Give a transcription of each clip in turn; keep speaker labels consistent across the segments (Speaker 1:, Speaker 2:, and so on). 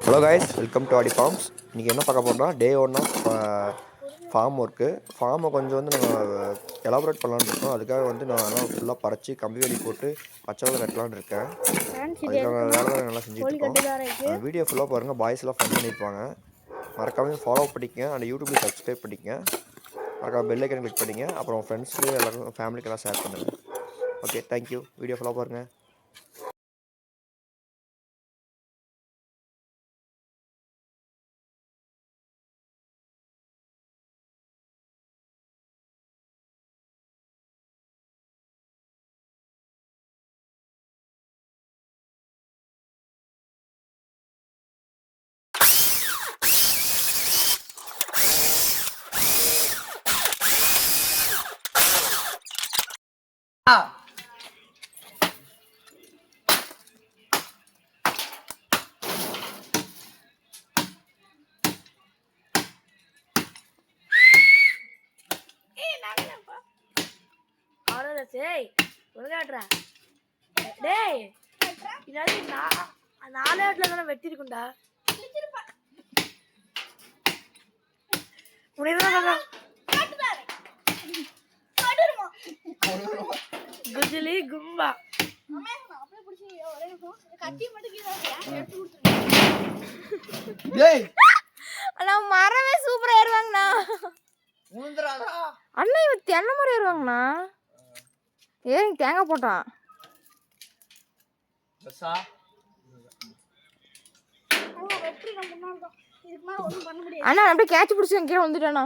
Speaker 1: Hello guys, welcome to Aadi forms. இன்றைக்கி என்ன பார்க்க போகிறோம்னா டே 1 ஆஃப் ஃபார்ம் ஒர்க்கு. ஃபார்மை கொஞ்சம் நம்ம எலாபரேட் பண்ணலான்னு இருக்கோம். அதுக்காக நான் எல்லாம் ஃபுல்லாக பறித்து கம்பி வேலி போட்டு பச்சை வேலை கட்டலான்னு இருக்கேன். அதுக்கான வேலை தான் நல்லா செஞ்சுட்ருக்கோம். வீடியோ ஃபுல்லாக பாருங்கள், பாய்ஸ்லாம் ஃபன் பண்ணியிருப்பாங்க. மறக்காமல் ஃபாலோ பண்ணிக்கங்க, அந்த யூடியூப்பில் சப்ஸ்கிரைப் பண்ணிக்கங்க, மறக்காம பெல் ஐக்கன் கிளிக் பண்ணிங்க. அப்புறம் ஃப்ரெண்ட்ஸுக்கு எல்லாருக்கும் ஃபேமிலிக்கெல்லாம் ஷேர் பண்ணுங்கள். Okay, thank you. வீடியோ ஃபுல்லாக பாருங்கள்.
Speaker 2: வெட்டிருக்குண்டா குஜிலி கும்பா மரமே சூப்பரா ஏறுவாங்கண்ணா. அண்ணா இவன் தென்னை மரம் ஏறுவாங்கண்ணா. ஏறி தேங்காய் போட்டான். அண்ணா அப்படியே கேட்ச் பிடிச்சி கீழே வந்துட்டானா.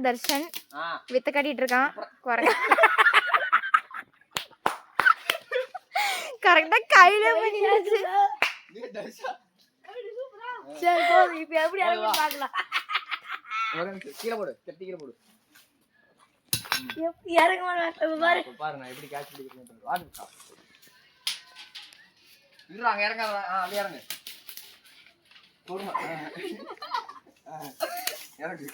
Speaker 2: தர்ஷன் வித்த கட்டிட்டு இருக்கான். கரெக்டா கையில பண்ணியாச்சு. சரி போடு, இப்ப எப்படி இறங்கி பார்க்கலாம்.
Speaker 3: கீழே போடு, கட்டி கீழே போடு.
Speaker 2: எப்படி இறங்க பாரு
Speaker 3: பாரு, நான் எப்படி கேட்ச் பிடிக்கிறேன். வாடுடா, இருறாங்க, இறங்காத. அப்படியே இறங்கு. போடுமா, இறங்கு.